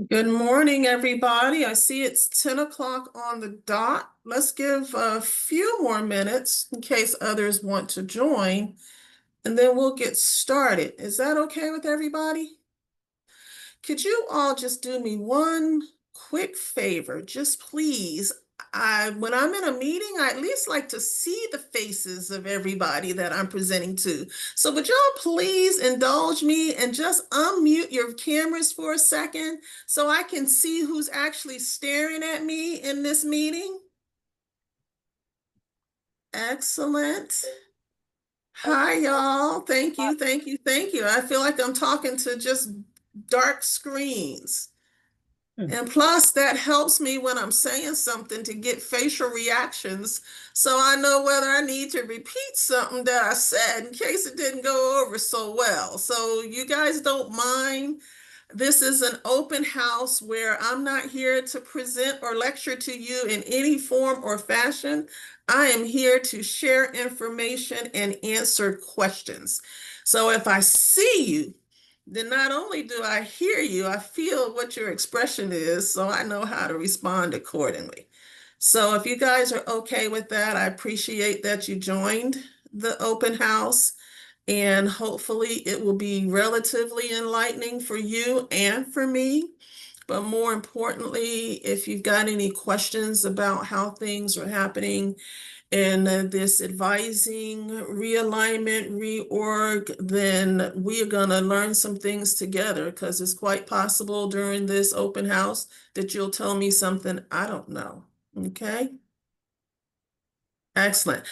Good morning, everybody. I see it's 10 o'clock on the dot. Let's give a few more minutes in case others want to join, and then we'll get started. Is that okay with everybody? Could you all just do me one quick favor? Just please. When I'm in a meeting, I at least like to see the faces of everybody that I'm presenting to. So would y'all please indulge me and just unmute your cameras for a second so I can see who's actually staring at me in this meeting? Excellent. Hi, y'all. Thank you, thank you, thank you. I feel like I'm talking to just dark screens. And plus, that helps me when I'm saying something to get facial reactions so I know whether I need to repeat something that I said in case it didn't go over so well. So, you guys don't mind. This is an open house where I'm not here to present or lecture to you in any form or fashion. I am here to share information and answer questions. So, if I see you, then not only do I hear you, I feel what your expression is, so I know how to respond accordingly. So if you guys are okay with that, I appreciate that you joined the open house, and hopefully it will be relatively enlightening for you and for me. But more importantly, if you've got any questions about how things are happening and this advising, realignment, reorg, then we are going to learn some things together because it's quite possible during this open house that you'll tell me something I don't know. Okay? Excellent.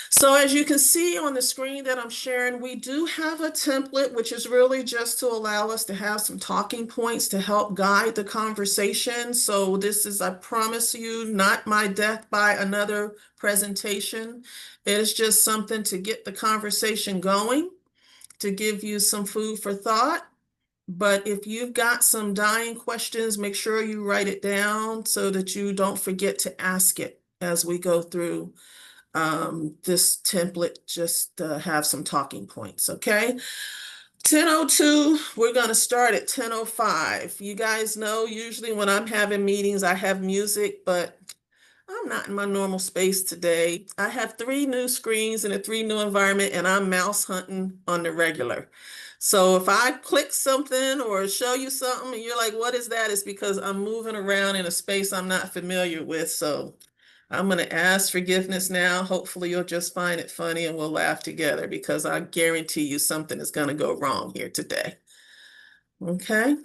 So as you can see on the screen that I'm sharing, we do have a template, which is really just to allow us to have some talking points to help guide the conversation. So this is, I promise you, not my death by another presentation. It is just something to get the conversation going, to give you some food for thought. But if you've got some dying questions, make sure you write it down so that you don't forget to ask it as we go through this template, just have some talking points, okay? 10:02, we're going to start at 10:05. You guys know usually when I'm having meetings, I have music, but I'm not in my normal space today. I have 3 new screens in a 3 new environment, and I'm mouse hunting on the regular. So if I click something or show you something and you're like, what is that? It's because I'm moving around in a space I'm not familiar with. So I'm going to ask forgiveness now. Hopefully you'll just find it funny and we'll laugh together because I guarantee you something is going to go wrong here today. Okay.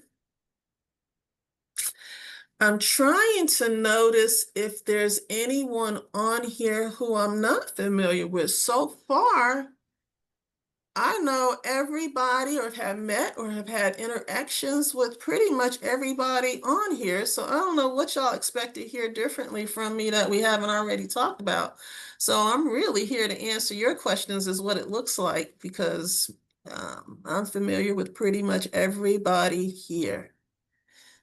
I'm trying to notice if there's anyone on here who I'm not familiar with. So far, I know everybody or have met or have had interactions with pretty much everybody on here. So I don't know what y'all expect to hear differently from me that we haven't already talked about. So I'm really here to answer your questions is what it looks like because I'm familiar with pretty much everybody here.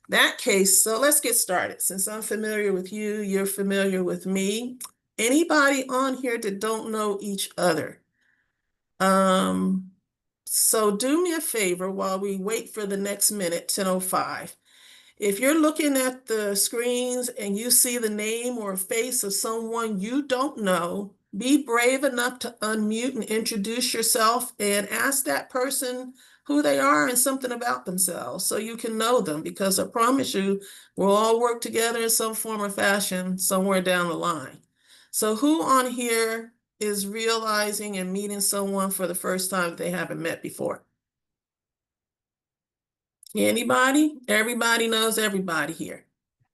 That case, so let's get started. Since I'm familiar with you, you're familiar with me. Anybody on here that don't know each other? Um, so do me a favor while we wait for the next minute, 10:05. If you're looking at the screens and you see the name or face of someone you don't know, be brave enough to unmute and introduce yourself and ask that person who they are and something about themselves so you can know them because I promise you we'll all work together in some form or fashion somewhere down the line. So who on here is realizing and meeting someone for the first time they haven't met before? Anybody? Everybody knows everybody here.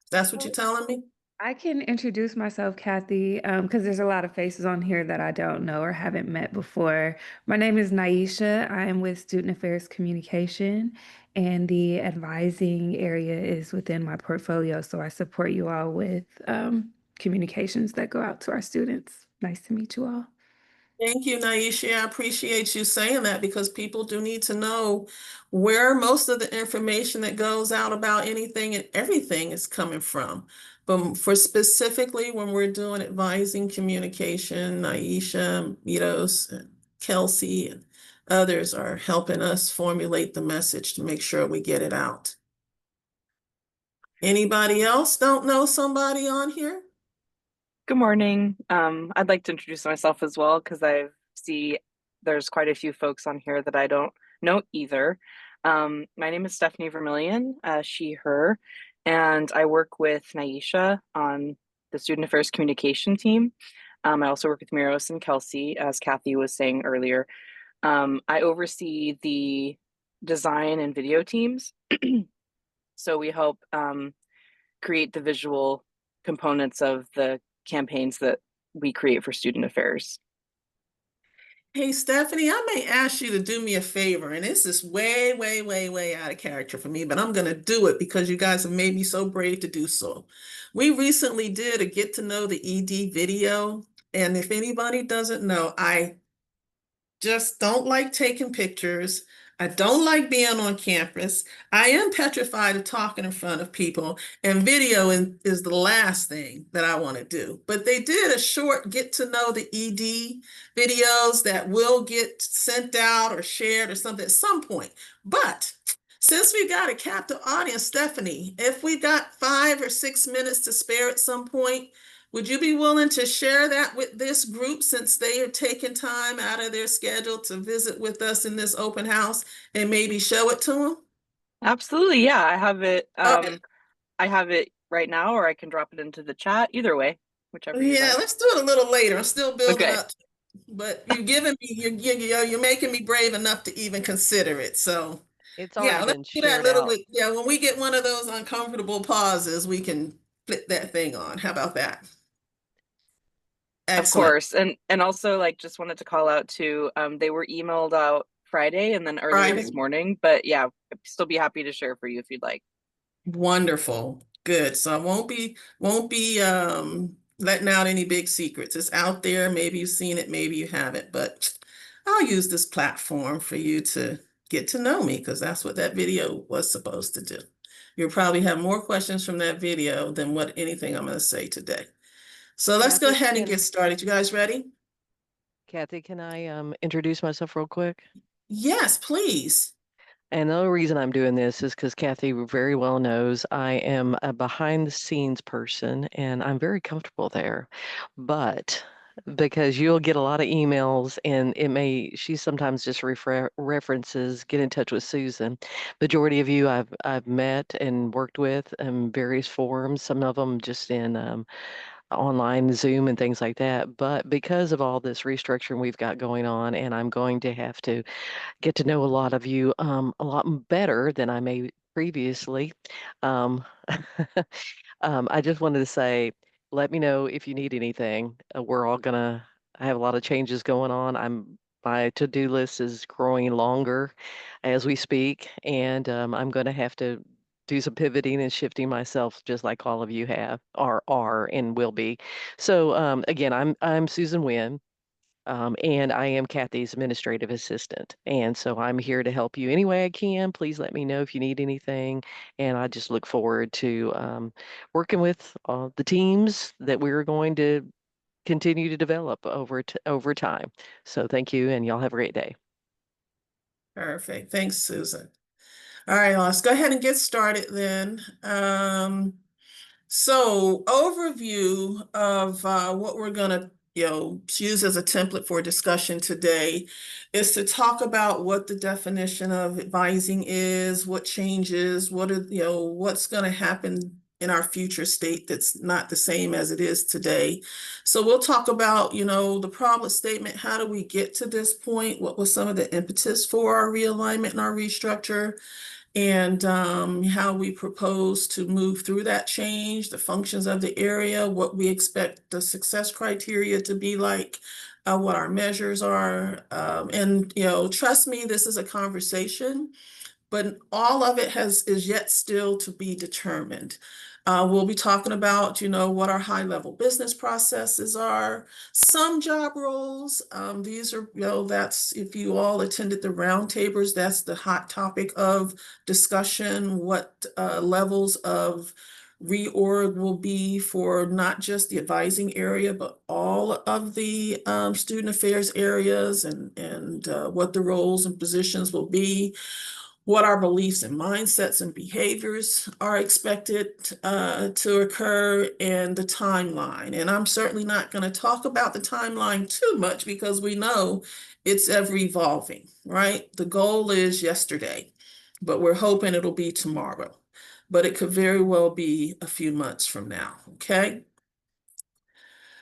That's what you're telling me? I can introduce myself, Kathy, because there's a lot of faces on here that I don't know or haven't met before. My name is Naisha. I am with Student Affairs Communication, and the advising area is within my portfolio. So I support you all with communications that go out to our students. Nice to meet you all. Thank you, Naisha. I appreciate you saying that because people do need to know where most of the information that goes out about anything and everything is coming from. But for specifically when we're doing advising communication, Naisha, Mitos, and Kelsey, and others are helping us formulate the message to make sure we get it out. Anybody else don't know somebody on here? Good morning. I'd like to introduce myself as well because I see there's quite a few folks on here that I don't know either. My name is Stephanie Vermillion, she, her, and I work with Naisha on the Student Affairs Communication team. I also work with Miros and Kelsey, as Kathy was saying earlier. I oversee the design and video teams. So we help create the visual components of the campaigns that we create for student affairs. Hey, Stephanie, I may ask you to do me a favor, and this is way, way, way, way out of character for me, but I'm going to do it because you guys have made me so brave to do so. We recently did a get to know the ED video, and if anybody doesn't know, I just don't like taking pictures. I don't like being on campus. I am petrified of talking in front of people, and video is the last thing that I want to do. But they did a short get to know the ED videos that will get sent out or shared or something at some point. But since we got a captive audience, Stephanie, if we got 5 or 6 minutes to spare at some point, would you be willing to share that with this group since they have taken time out of their schedule to visit with us in this open house and maybe show it to them? Absolutely, yeah. I have it. Okay. I have it right now, or I can drop it into the chat. Either way, whichever you'd Yeah, like. let's do it a little later. I'm still building Okay, up, but you're giving me, you're making me brave enough to even consider it. So It's yeah, already let's been do that shared little out. bit. Yeah, when we get one of those uncomfortable pauses, we can flip that thing on. How about that? of Excellent. course, and also like just wanted to call out to they were emailed out Friday and then earlier Friday. this morning, but yeah, I'd still be happy to share for you if you'd like. Wonderful. Good. So I won't be letting out any big secrets. It's out there. Maybe you've seen it, maybe you haven't, but I'll use this platform for you to get to know me because that's what that video was supposed to do. You'll probably have more questions from that video than what anything I'm going to say today. So let's go Kathy, ahead and can get started. You guys ready? Kathy, can I introduce myself real quick? Yes, please. And the only reason I'm doing this is because Kathy very well knows I am a behind the scenes person and I'm very comfortable there. But because you'll get a lot of emails and she sometimes just references, get in touch with Susan. Majority of you I've met and worked with in various forums, some of them just in online Zoom and things like that. But because of all this restructuring we've got going on, and I'm going to have to get to know a lot of you a lot better than I may previously. Um, I just wanted to say, let me know if you need anything. We're all gonna I have a lot of changes going on. My to-do list is growing longer as we speak, and I'm going to have to do some pivoting and shifting myself, just like all of you have, or are, and will be. So again, I'm Susan Wynn. And I am Kathy's administrative assistant. And so I'm here to help you any way I can. Please let me know if you need anything. And I just look forward to working with the teams that we're going to continue to develop over time. So thank you, and y'all have a great day. Perfect. Thanks, Susan. All right, let's go ahead and get started then. So overview of what we're gonna, use as a template for discussion today is to talk about what the definition of advising is, what changes, what's gonna happen in our future state that's not the same as it is today. So we'll talk about, the problem statement. How do we get to this point? What was some of the impetus for our realignment and our restructure? And how we propose to move through that change, the functions of the area, what we expect the success criteria to be like, what our measures are. And, trust me, this is a conversation, but all of it is yet still to be determined. We'll be talking about, what our high level business processes are, some job roles. These are, that's if you all attended the roundtables, that's the hot topic of discussion, what levels of reorg will be for not just the advising area, but all of the student affairs areas and what the roles and positions will be. what our beliefs and mindsets and behaviors are expected to occur, and the timeline. And I'm certainly not going to talk about the timeline too much because we know it's ever evolving, right? The goal is yesterday, but we're hoping it'll be tomorrow. But it could very well be a few months from now, okay?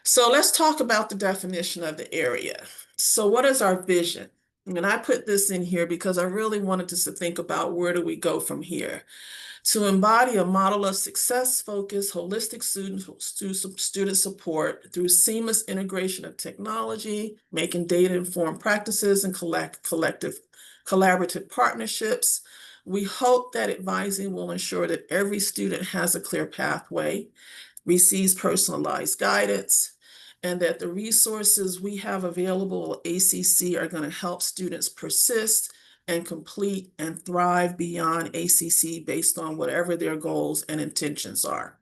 So let's talk about the definition of the area. So what is our vision? And I put this in here because I really wanted us to think about where do we go from here. To embody a model of success-focused, holistic student support through seamless integration of technology, making data-informed practices and collaborative partnerships. We hope that advising will ensure that every student has a clear pathway, receives personalized guidance, and that the resources we have available at ACC are going to help students persist and complete and thrive beyond ACC based on whatever their goals and intentions are.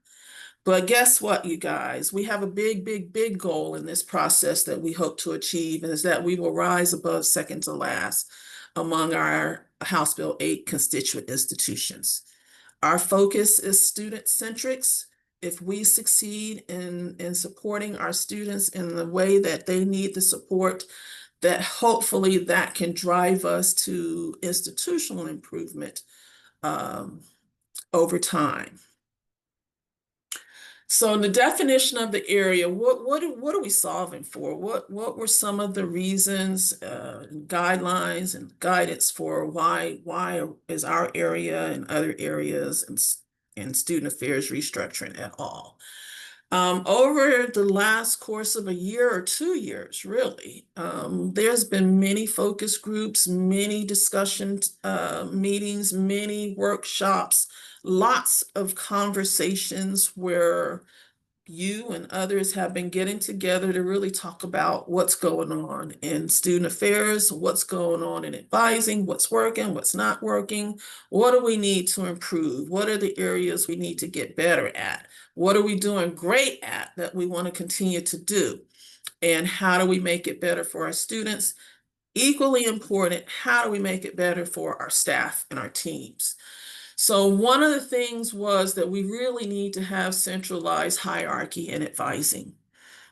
But guess what, you guys? We have a big goal in this process that we hope to achieve, and is that we will rise above second to last among our House Bill 8 constituent institutions. Our focus is student-centric. If we succeed in supporting our students in the way that they need the support, that hopefully that can drive us to institutional improvement over time. So in the definition of the area, what are we solving for? What were some of the reasons, guidelines and guidance for why is our area and other areas and student affairs restructuring at all? Over the last course of a year or 2 years, really, there's been many focus groups, many discussion meetings, many workshops, lots of conversations where you and others have been getting together to really talk about what's going on in student affairs, what's going on in advising, what's working, what's not working, what do we need to improve, what are the areas we need to get better at, what are we doing great at that we want to continue to do, and how do we make it better for our students? Equally important, how do we make it better for our staff and our teams? So one of the things was that we really need to have centralized hierarchy in advising.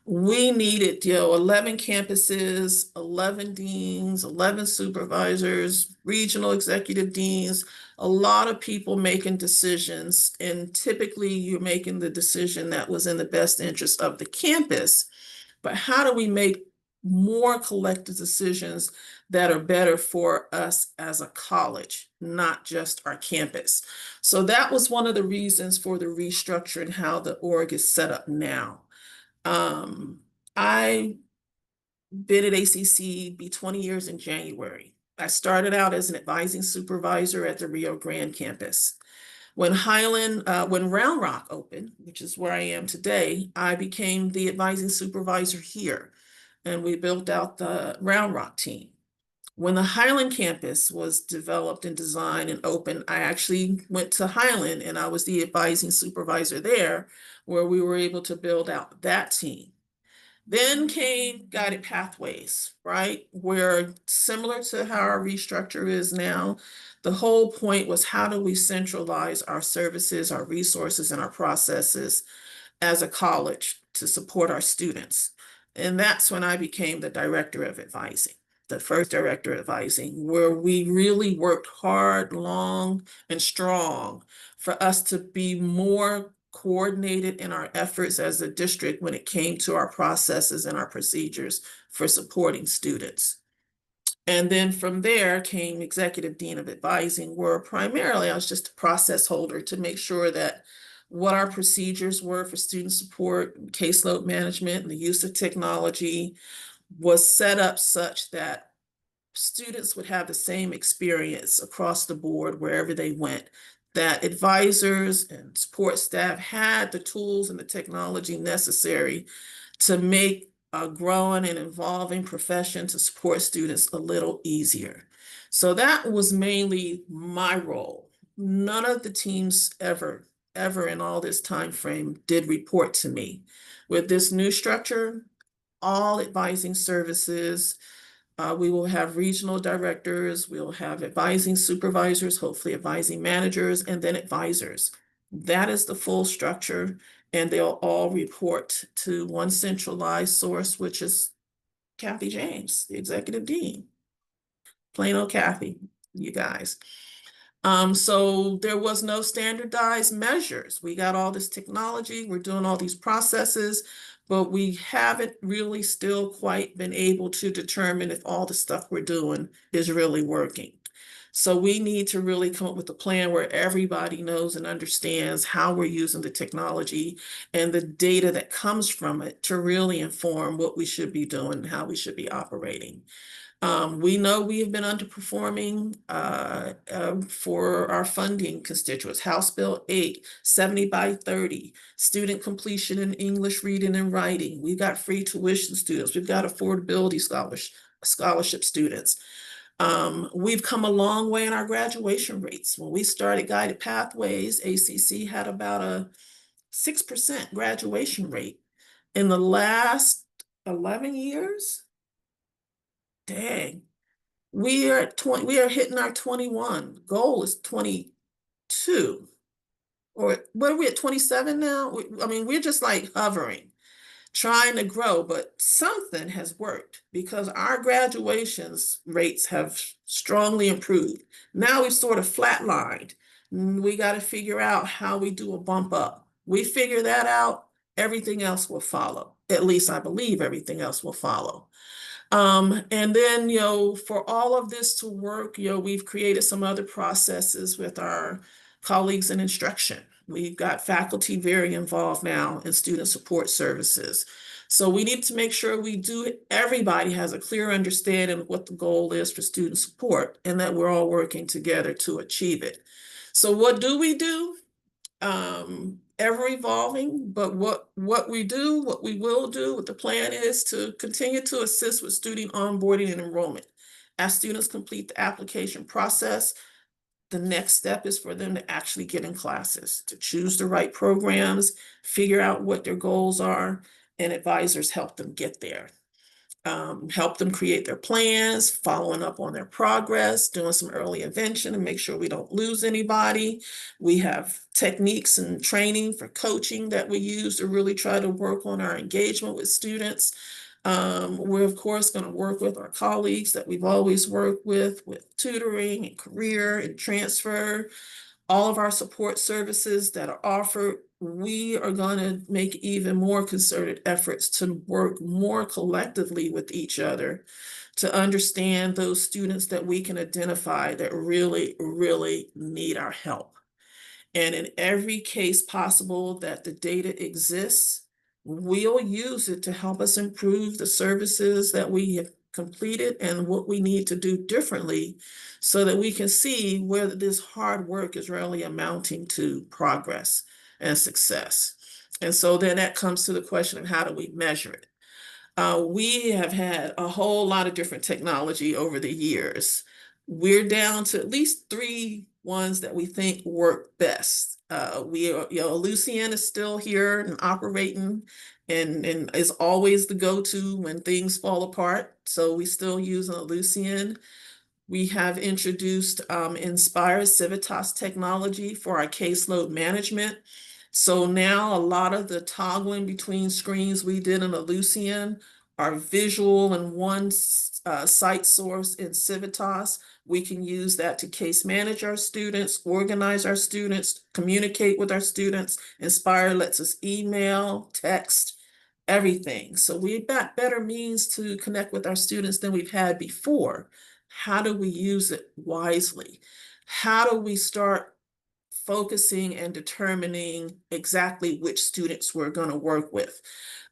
We needed, 11 campuses, 11 deans, 11 supervisors, regional executive deans, a lot of people making decisions. And typically you're making the decision that was in the best interest of the campus. But how do we make more collective decisions that are better for us as a college, not just our campus? So that was one of the reasons for the restructure and how the org is set up now. I've been at ACC, be 20 years in January. I started out as an advising supervisor at the Rio Grande campus. When Round Rock opened, which is where I am today, I became the advising supervisor here, and we built out the Round Rock team. When the Highland campus was developed and designed and opened, I actually went to Highland and I was the advising supervisor there, where we were able to build out that team. Then came Guided Pathways, right? Where similar to how our restructure is now, the whole point was how do we centralize our services, our resources, and our processes as a college to support our students. And that's when I became the director of advising, the first director of advising, where we really worked hard, long, and strong for us to be more coordinated in our efforts as a district when it came to our processes and our procedures for supporting students. And then from there came executive dean of advising, where primarily I was just a process holder to make sure that what our procedures were for student support, caseload management, and the use of technology was set up such that students would have the same experience across the board wherever they went, that advisors and support staff had the tools and the technology necessary to make a growing and evolving profession to support students a little easier. So that was mainly my role. None of the teams ever in all this time frame did report to me. With this new structure, all advising services, We will have regional directors, we'll have advising supervisors, hopefully advising managers, and then advisors. That is the full structure, and they'll all report to one centralized source, which is Kathy James, the executive dean. Plain old Kathy, you guys. So there was no standardized measures. We got all this technology, we're doing all these processes, but we haven't really still quite been able to determine if all the stuff we're doing is really working. So we need to really come up with a plan where everybody knows and understands how we're using the technology and the data that comes from it to really inform what we should be doing and how we should be operating. We know we have been underperforming for our funding constituents. House Bill 8, 70 by 30, student completion in English reading and writing. We've got free tuition students. We've got affordability scholarship students. We've come a long way in our graduation rates. When we started Guided Pathways, ACC had about a 6% graduation rate. In the last 11 years, dang, we are hitting our 21. Goal is 22. Or what are we at 27 now? I mean, we're just like hovering, trying to grow, but something has worked because our graduations rates have strongly improved. Now we've sort of flatlined. We got to figure out how we do a bump up. We figure that out, everything else will follow. At least I believe everything else will follow. And then, for all of this to work, we've created some other processes with our colleagues in instruction. We've got faculty very involved now in student support services. So we need to make sure everybody has a clear understanding of what the goal is for student support and that we're all working together to achieve it. So what do we do? Ever evolving, but what we will do, what the plan is to continue to assist with student onboarding and enrollment. As students complete the application process, the next step is for them to actually get in classes, to choose the right programs, figure out what their goals are, and advisors help them get there. Help them create their plans, following up on their progress, doing some early intervention and make sure we don't lose anybody. We have techniques and training for coaching that we use to really try to work on our engagement with students. We're of course going to work with our colleagues that we've always worked with tutoring and career and transfer. All of our support services that are offered, we are going to make even more concerted efforts to work more collectively with each other to understand those students that we can identify that really, really need our help. And in every case possible that the data exists, we'll use it to help us improve the services that we have completed and what we need to do differently so that we can see whether this hard work is really amounting to progress and success. And so then that comes to the question of how do we measure it? We have had a whole lot of different technology over the years. We're down to at least 3 ones that we think work best. Ellucian is still here and operating and is always the go-to when things fall apart. So we still use Ellucian. We have introduced Inspire Civitas technology for our caseload management. So now a lot of the toggling between screens we did in Ellucian are visual in one site source in Civitas. We can use that to case manage our students, organize our students, communicate with our students. Inspire lets us email, text, everything. So we've got better means to connect with our students than we've had before. How do we use it wisely? How do we start focusing and determining exactly which students we're going to work with?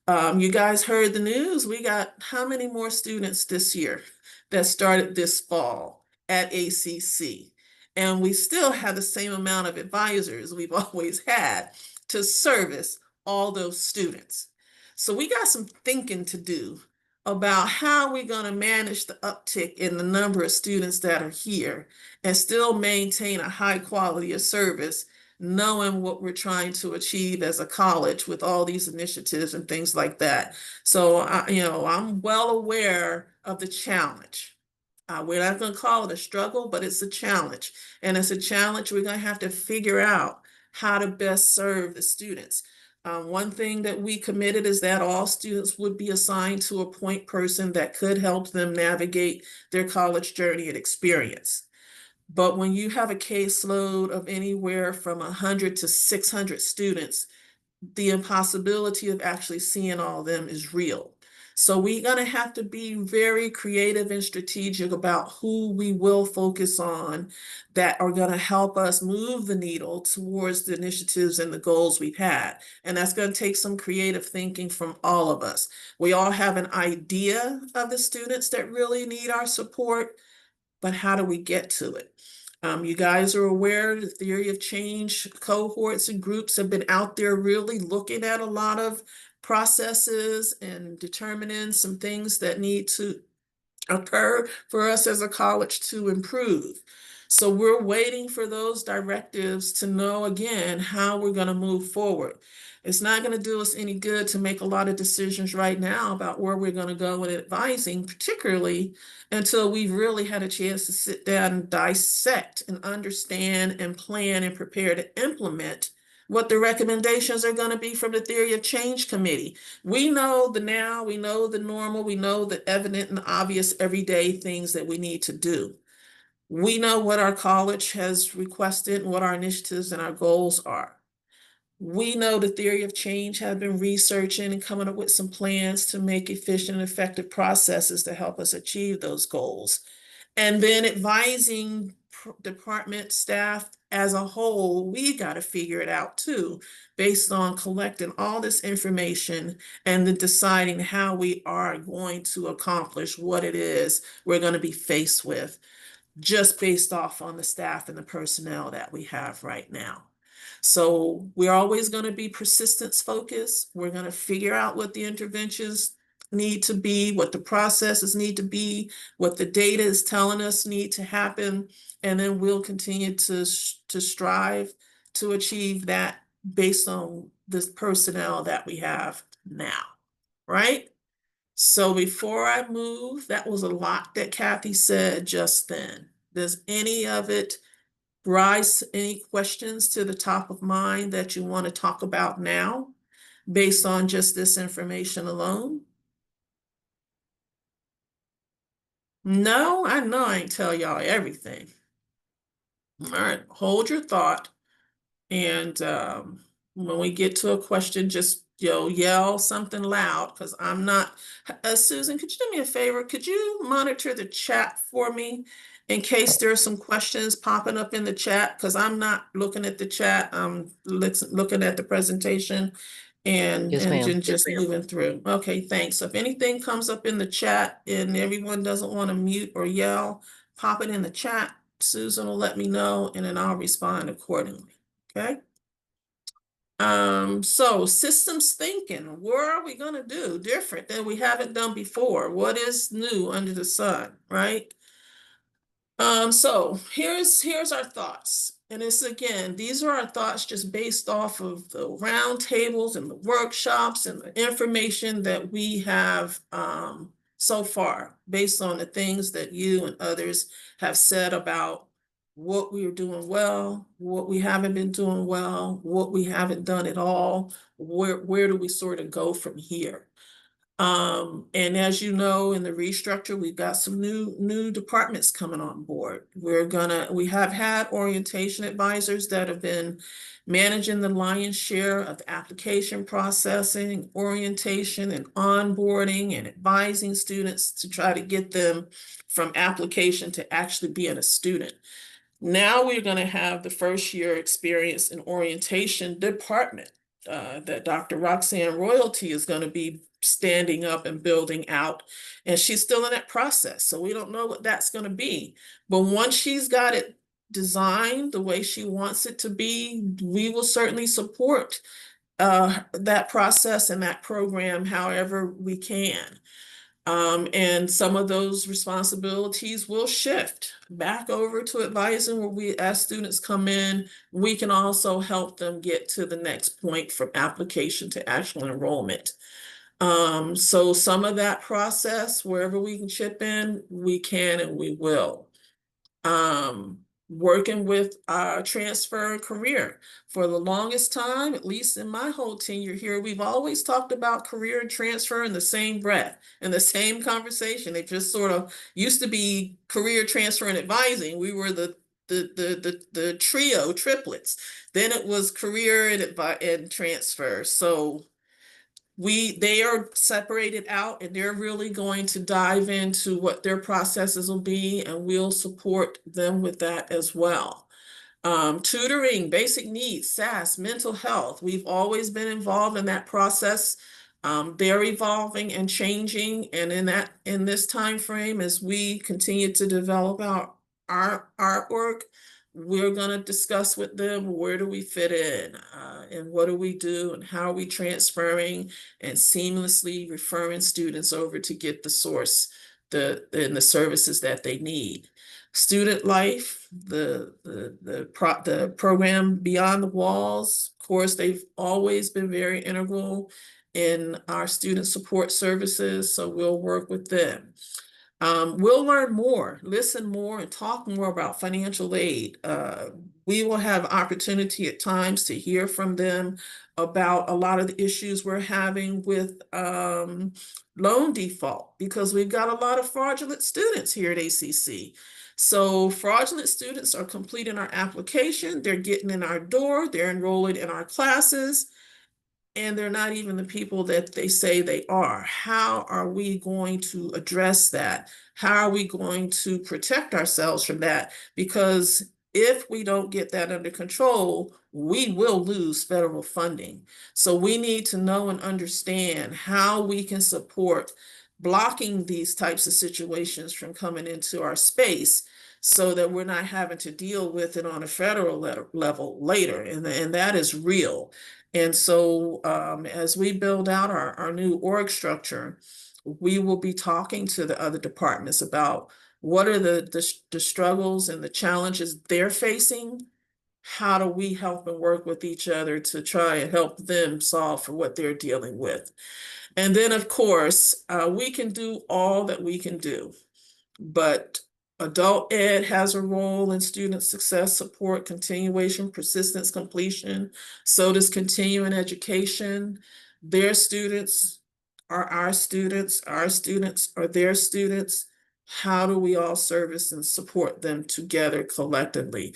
You guys heard the news. We got how many more students this year that started this fall at ACC? And we still have the same amount of advisors we've always had to service all those students. So we got some thinking to do about how we're going to manage the uptick in the number of students that are here and still maintain a high quality of service, knowing what we're trying to achieve as a college with all these initiatives and things like that. So, I'm well aware of the challenge. We're not going to call it a struggle, but it's a challenge. And it's a challenge we're going to have to figure out how to best serve the students. One thing that we committed is that all students would be assigned to a point person that could help them navigate their college journey and experience. But when you have a caseload of anywhere from 100 to 600 students, the impossibility of actually seeing all of them is real. So we're going to have to be very creative and strategic about who we will focus on that are going to help us move the needle towards the initiatives and the goals we've had. And that's going to take some creative thinking from all of us. We all have an idea of the students that really need our support, but how do we get to it? You guys are aware the theory of change cohorts and groups have been out there really looking at a lot of processes and determining some things that need to occur for us as a college to improve. So we're waiting for those directives to know again how we're going to move forward. It's not going to do us any good to make a lot of decisions right now about where we're going to go in advising, particularly until we've really had a chance to sit down and dissect and understand and plan and prepare to implement what the recommendations are going to be from the Theory of Change Committee. We know the now, we know the normal, we know the evident and obvious everyday things that we need to do. We know what our college has requested and what our initiatives and our goals are. We know the Theory of Change have been researching and coming up with some plans to make efficient and effective processes to help us achieve those goals. And then advising department staff as a whole, we got to figure it out too, based on collecting all this information and then deciding how we are going to accomplish what it is we're going to be faced with, just based off on the staff and the personnel that we have right now. So we're always going to be persistence focused. We're going to figure out what the interventions need to be, what the processes need to be, what the data is telling us need to happen, and then we'll continue to strive to achieve that based on this personnel that we have now, right? So before I move, that was a lot that Kathy said just then. Does any of it rise any questions to the top of mind that you want to talk about now based on just this information alone? No, I know I ain't tell y'all everything. All right, hold your thought. And when we get to a question, just yell something loud because I'm not. Susan, could you do me a favor? Could you monitor the chat for me in case there's some questions popping up in the chat? Because I'm not looking at the chat. I'm looking at the presentation and Yes, ma'am. just moving through. Okay, thanks. So if anything comes up in the chat and everyone doesn't want to mute or yell, pop it in the chat. Susan will let me know and then I'll respond accordingly. Okay. So systems thinking, what are we gonna do different than we haven't done before? What is new under the sun, right? So here's our thoughts. And it's again, these are our thoughts just based off of the roundtables and the workshops and the information that we have so far, based on the things that you and others have said about what we are doing well, what we haven't been doing well, what we haven't done at all, where do we sort of go from here? And as you know, in the restructure, we've got some new departments coming on board. We have had orientation advisors that have been managing the lion's share of application processing, orientation and onboarding and advising students to try to get them from application to actually being a student. Now we're going to have the first year experience in orientation department that Dr. Roxanne Royalty is going to be standing up and building out. And she's still in that process. So we don't know what that's going to be. But once she's got it designed the way she wants it to be, we will certainly support that process and that program however we can. And some of those responsibilities will shift back over to advising where we, as students come in, we can also help them get to the next point from application to actual enrollment. So some of that process, wherever we can chip in, we can and we will. Working with our transfer and career. For the longest time, at least in my whole tenure here, we've always talked about career and transfer in the same breath, in the same conversation. It just sort of used to be career transfer and advising. We were the trio triplets. Then it was career and transfer. So they are separated out, and they're really going to dive into what their processes will be, and we'll support them with that as well. Tutoring, basic needs, SAS, mental health. We've always been involved in that process. They're evolving and changing, and in this time frame, as we continue to develop our artwork, we're going to discuss with them, where do we fit in, and what do we do, and how are we transferring and seamlessly referring students over to get the source, and the services that they need. Student life, the program Beyond the Walls, of course, they've always been very integral in our student support services, so we'll work with them. We'll learn more, listen more, and talk more about financial aid. We will have opportunity at times to hear from them about a lot of the issues we're having with loan default, because we've got a lot of fraudulent students here at ACC. So fraudulent students are completing our application, they're getting in our door, they're enrolling in our classes, and they're not even the people that they say they are. How are we going to address that? How are we going to protect ourselves from that? Because if we don't get that under control, we will lose federal funding. So we need to know and understand how we can support blocking these types of situations from coming into our space, so that we're not having to deal with it on a federal level later. And that is real. And so as we build out our new org structure, we will be talking to the other departments about what are the struggles and the challenges they're facing. How do we help and work with each other to try and help them solve for what they're dealing with? And then, of course, we can do all that we can do, but adult ed has a role in student success support, continuation, persistence, completion. So does continuing education. Their students are our students are their students. How do we all service and support them together collectively?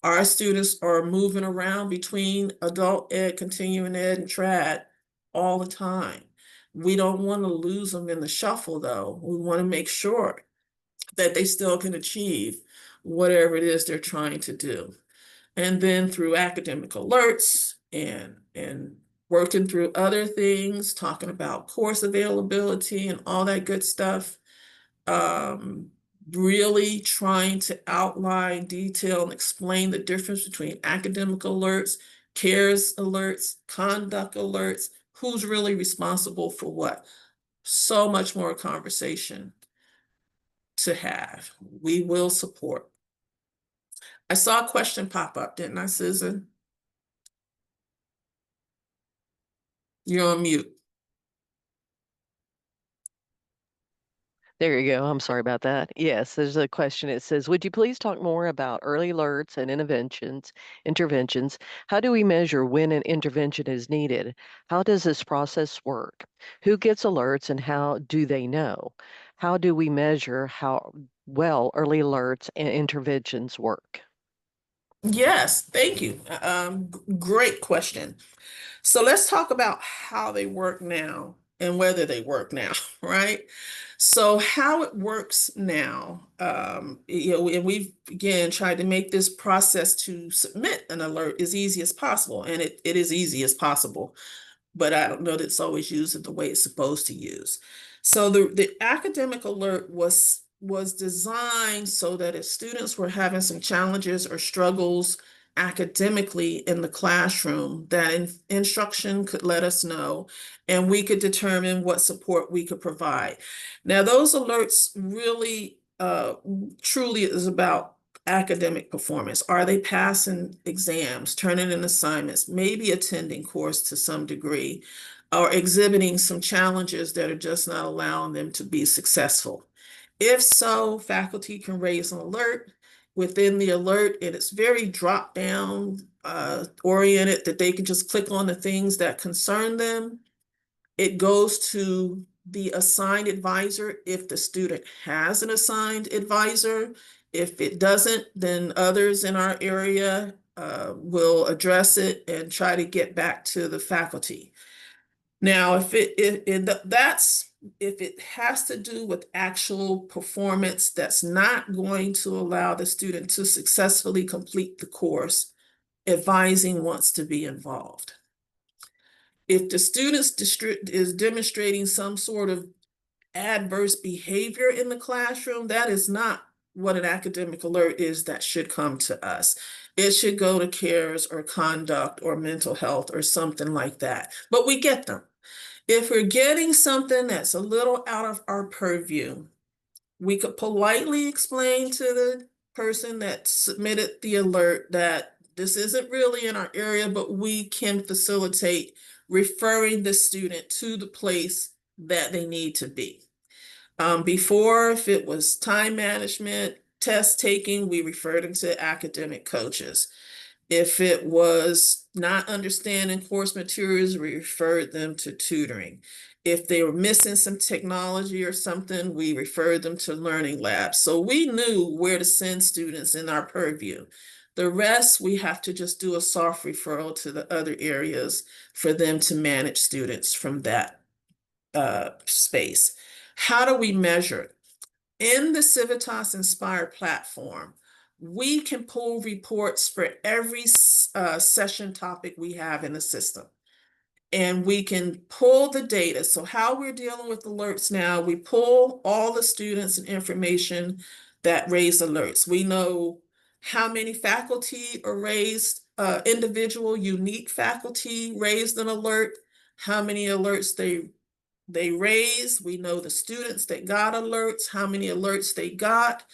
Our students are moving around between adult ed, continuing ed, and trad all the time. We don't want to lose them in the shuffle, though. We want to make sure that they still can achieve whatever it is they're trying to do. And then through academic alerts and working through other things, talking about course availability and all that good stuff, really trying to outline, detail, and explain the difference between academic alerts, CARES alerts, conduct alerts, who's really responsible for what. So much more conversation to have. We will support. I saw a question pop up, didn't I, Susan? You're on mute. There you go. I'm sorry about that. Yes, there's a question. It says, would you please talk more about early alerts and interventions? How do we measure when an intervention is needed? How does this process work? Who gets alerts and how do they know? How do we measure how well early alerts and interventions work? Yes, thank you. Great question. So let's talk about how they work now and whether they work now, right? So how it works now, and we've again tried to make this process to submit an alert as easy as possible, and it is easy as possible, but I don't know that it's always used in the way it's supposed to use. So the academic alert was designed so that if students were having some challenges or struggles academically in the classroom, that instruction could let us know, and we could determine what support we could provide. Now, those alerts really truly is about academic performance. Are they passing exams, turning in assignments, maybe attending course to some degree? are exhibiting some challenges that are just not allowing them to be successful. If so, faculty can raise an alert. Within the alert, and it's very drop down oriented, that they can just click on the things that concern them. It goes to the assigned advisor if the student has an assigned advisor. If it doesn't, then others in our area will address it and try to get back to the faculty. Now, if it has to do with actual performance that's not going to allow the student to successfully complete the course, advising wants to be involved. If the student is demonstrating some sort of adverse behavior in the classroom, that is not what an academic alert is that should come to us. It should go to CARES or conduct or mental health or something like that. But we get them. If we're getting something that's a little out of our purview, we could politely explain to the person that submitted the alert that this isn't really in our area, but we can facilitate referring the student to the place that they need to be. Before, if it was time management, test taking, we referred them to academic coaches. If it was not understanding course materials, we referred them to tutoring. If they were missing some technology or something, we referred them to learning labs. So we knew where to send students in our purview. The rest, we have to just do a soft referral to the other areas for them to manage students from that space. How do we measure? In the Civitas Inspire platform, we can pull reports for every session topic we have in the system. And we can pull the data. So how we're dealing with alerts now, we pull all the students and information that raise alerts. We know how many faculty are raised, individual unique faculty raised an alert, how many alerts they raise. We know the students that got alerts, how many alerts they got.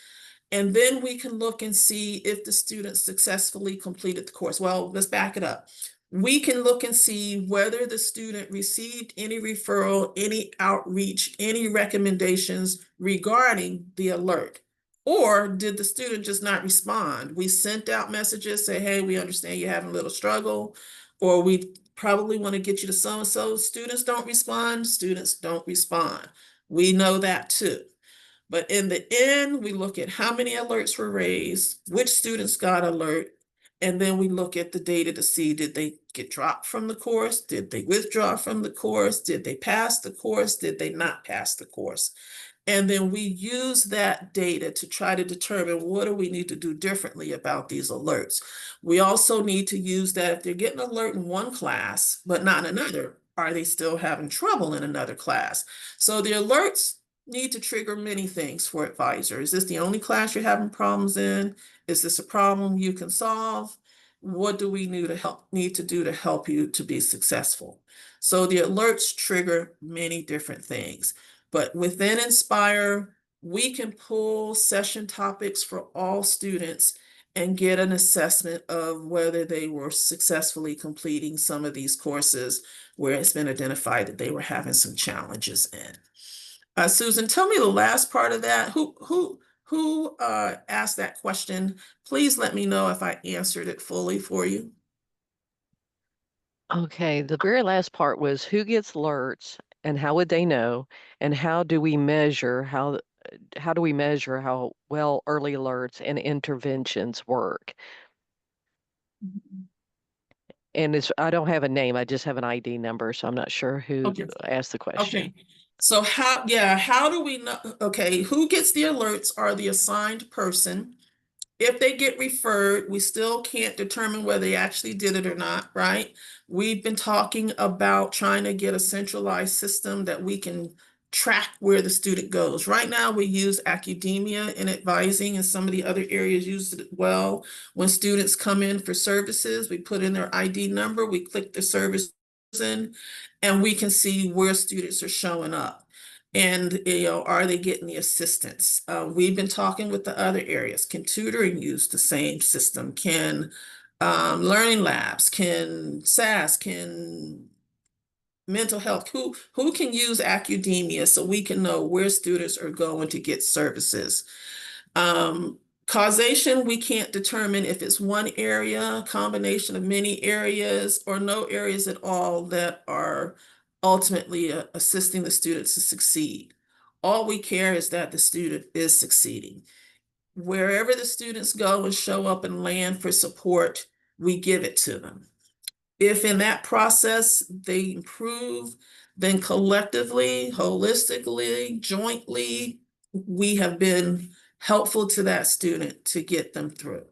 And then we can look and see if the students successfully completed the course. Well, let's back it up. We can look and see whether the student received any referral, any outreach, any recommendations regarding the alert. Or did the student just not respond? We sent out messages, say, hey, we understand you're having a little struggle, or we probably want to get you to so-and-so. Students don't respond, students don't respond. We know that too. But in the end, we look at how many alerts were raised, which students got alert, and then we look at the data to see, did they get dropped from the course? Did they withdraw from the course? Did they pass the course? Did they not pass the course? And then we use that data to try to determine what do we need to do differently about these alerts. We also need to use that if they're getting an alert in one class, but not in another, are they still having trouble in another class? So the alerts need to trigger many things for advisors. Is this the only class you're having problems in? Is this a problem you can solve? What do we need to do to help you to be successful? So the alerts trigger many different things. But within Inspire, we can pull session topics for all students and get an assessment of whether they were successfully completing some of these courses where it's been identified that they were having some challenges in. Susan, tell me the last part of that. Who asked that question? Please let me know if I answered it fully for you. Okay, the very last part was who gets alerts and how would they know? And how do we measure how well early alerts and interventions work? And I don't have a name, I just have an ID number, so I'm not sure who asked the question. Okay. So how do we know? Okay, who gets the alerts are the assigned person. If they get referred, we still can't determine whether they actually did it or not, right? We've been talking about trying to get a centralized system that we can track where the student goes. Right now, we use academia in advising, and some of the other areas use it well. When students come in for services, we put in their ID number, we click the service in, and we can see where students are showing up. And, are they getting the assistance? We've been talking with the other areas. Can tutoring use the same system? Can learning labs, can SAS, can mental health, who can use academia so we can know where students are going to get services. Causation, we can't determine if it's one area, combination of many areas, or no areas at all that are ultimately assisting the students to succeed. All we care is that the student is succeeding. Wherever the students go and show up and land for support, we give it to them. If in that process they improve, then collectively, holistically, jointly, we have been helpful to that student to get them through.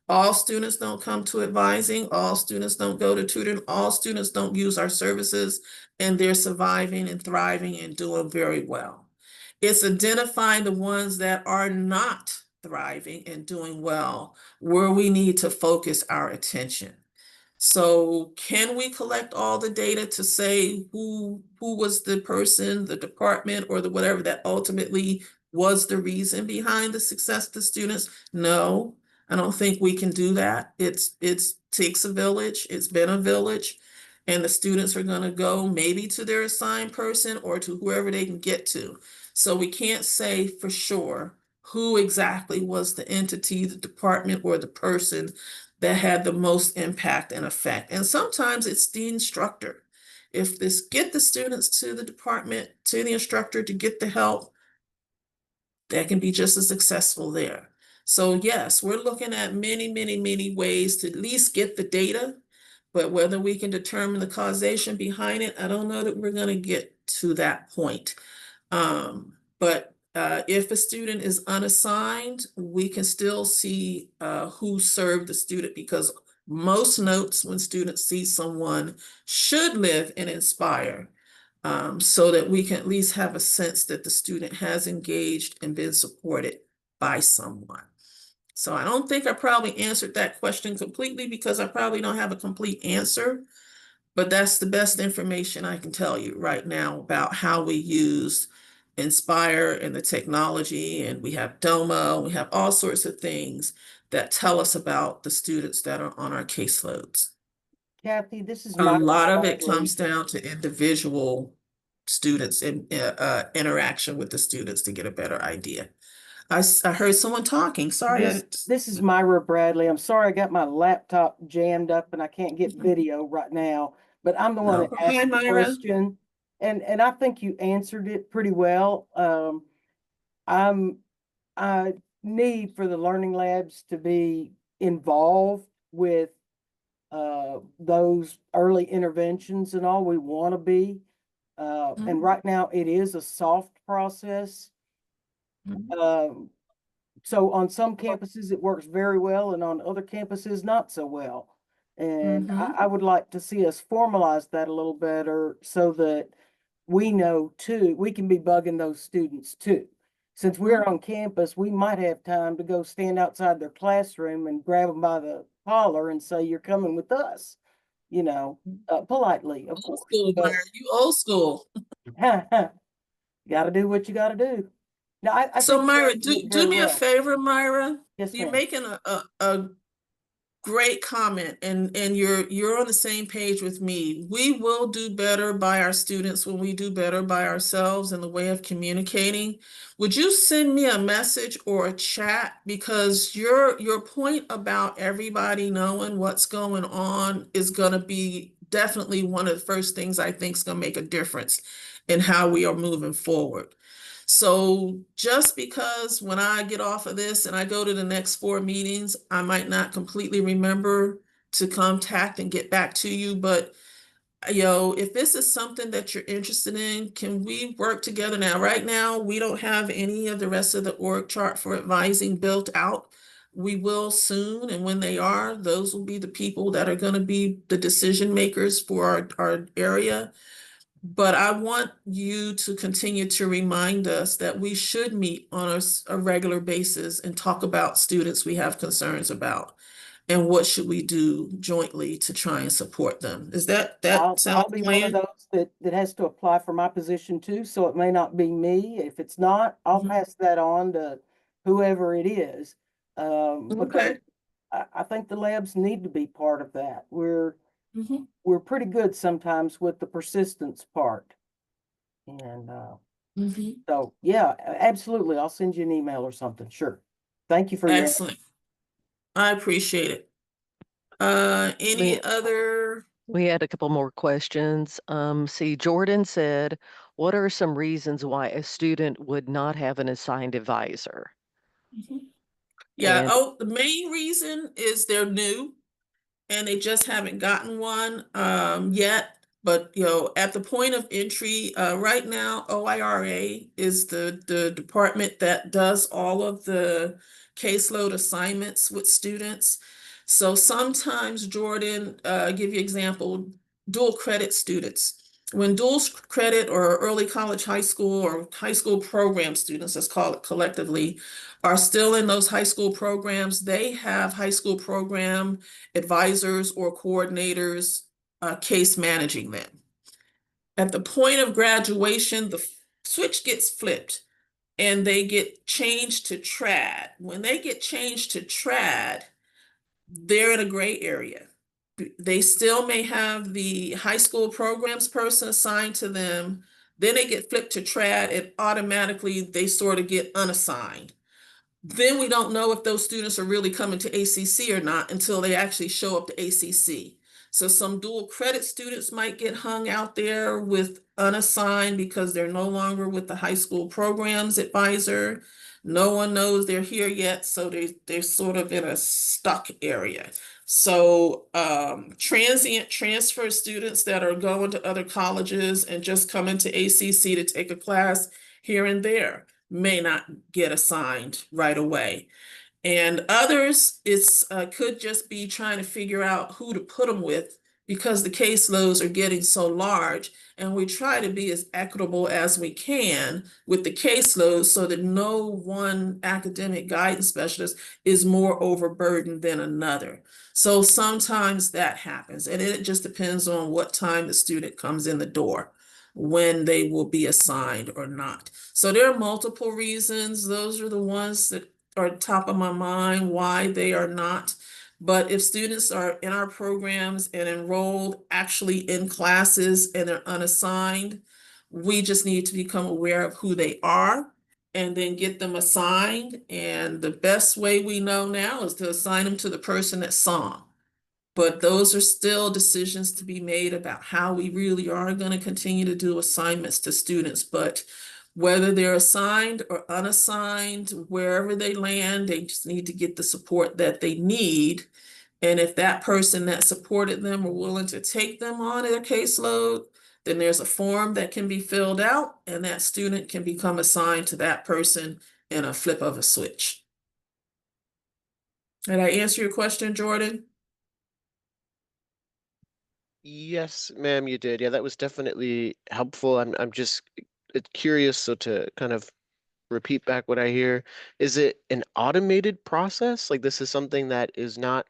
All students don't come to advising, all students don't go to tutoring, all students don't use our services, and they're surviving and thriving and doing very well. It's identifying the ones that are not thriving and doing well, where we need to focus our attention. So can we collect all the data to say who was the person, the department, or the whatever that ultimately was the reason behind the success of the students? No, I don't think we can do that. It's takes a village. It's been a village, and the students are going to go maybe to their assigned person or to whoever they can get to. So we can't say for sure who exactly was the entity, the department, or the person that had the most impact and effect. And sometimes it's the instructor. If this get the students to the department, to the instructor to get the help, that can be just as successful there. So yes, we're looking at many ways to at least get the data, but whether we can determine the causation behind it, I don't know that we're going to get to that point. But if a student is unassigned, we can still see who served the student, because most notes when students see someone should live and inspire, so that we can at least have a sense that the student has engaged and been supported by someone. So I don't think I probably answered that question completely, because I probably don't have a complete answer. But that's the best information I can tell you right now about how we use Inspire and the technology. And we have Domo, we have all sorts of things that tell us about the students that are on our caseloads. Kathy, this is A Myra lot of it Bradley. comes down to individual students and interaction with the students to get a better idea. I heard someone talking. Sorry. This is Myra Bradley. I'm sorry I got my laptop jammed up and I can't get video right now, but I'm the one that Hi, asked the Myra. question. And I think you answered it pretty well. I need for the learning labs to be involved with those early interventions and all. We want to be. And right now it is a soft process. So on some campuses, it works very well, and on other campuses, not so well. And I would like to see us formalize that a little better so that we know too, we can be bugging those students too. Since we're on campus, we might have time to go stand outside their classroom and grab them by the collar and say, you're coming with us, you know, politely, of Old course. school, But Myra. You old school. gotta do what you gotta do. Now, I So think Myra, Kathy did do very me a well. favor, Myra. Yes, You're ma'am. making a great comment, and you're on the same page with me. We will do better by our students when we do better by ourselves in the way of communicating. Would you send me a message or a chat? Because your point about everybody knowing what's going on is going to be definitely one of the first things I think is going to make a difference in how we are moving forward. So just because when I get off of this and I go to the next 4 meetings, I might not completely remember to contact and get back to you, but if this is something that you're interested in, can we work together now? Right now, we don't have any of the rest of the org chart for advising built out. We will soon, and when they are, those will be the people that are going to be the decision makers for our area. But I want you to continue to remind us that we should meet on a regular basis and talk about students we have concerns about, and what should we do jointly to try and support them. Is that I'll sound be one of plan? those that has to apply for my position too, so it may not be me. If it's not, I'll Mhm. pass that on to whoever it is. Because Okay. I think the labs need to be part of that. We're Mhm. we're pretty good sometimes with the persistence part. And Mhm. so, yeah, absolutely. I'll send you an email or something. Sure. Thank you for your. Excellent. I appreciate it. We, Any other? we had a couple more questions. See, Jordan said, what are some reasons why a student would not have an assigned advisor? Mhm. Yeah, And the main reason is they're new and they just haven't gotten one yet. But at the point of entry, right now, OIRA is the department that does all of the caseload assignments with students. So sometimes, Jordan, give you example, dual credit students. When dual credit or early college, high school, or high school program students, let's call it collectively, are still in those high school programs, they have high school program advisors or coordinators case managing them. At the point of graduation, the switch gets flipped and they get changed to trad. When they get changed to trad, they're in a gray area. They still may have the high school programs person assigned to them. Then they get flipped to trad and automatically they sort of get unassigned. Then we don't know if those students are really coming to ACC or not until they actually show up to ACC. So some dual credit students might get hung out there with unassigned because they're no longer with the high school programs advisor. No one knows they're here yet, so they're sort of in a stuck area. So transient transfer students that are going to other colleges and just coming to ACC to take a class here and there may not get assigned right away. And others, it's could just be trying to figure out who to put them with because the caseloads are getting so large. And we try to be as equitable as we can with the caseloads so that no one academic guidance specialist is more overburdened than another. So sometimes that happens, and it just depends on what time the student comes in the door, when they will be assigned or not. So there are multiple reasons. Those are the ones that are top of my mind why they are not. But if students are in our programs and enrolled actually in classes and they're unassigned, we just need to become aware of who they are and then get them assigned. And the best way we know now is to assign them to the person that saw them. But those are still decisions to be made about how we really are going to continue to do assignments to students. But whether they're assigned or unassigned, wherever they land, they just need to get the support that they need. And if that person that supported them are willing to take them on their caseload, then there's a form that can be filled out and that student can become assigned to that person in a flip of a switch. Did I answer your question, Jordan? Yes, ma'am, you did. Yeah, that was definitely helpful. I'm just curious, so to kind of repeat back what I hear, is it an automated process? Like this is something that is not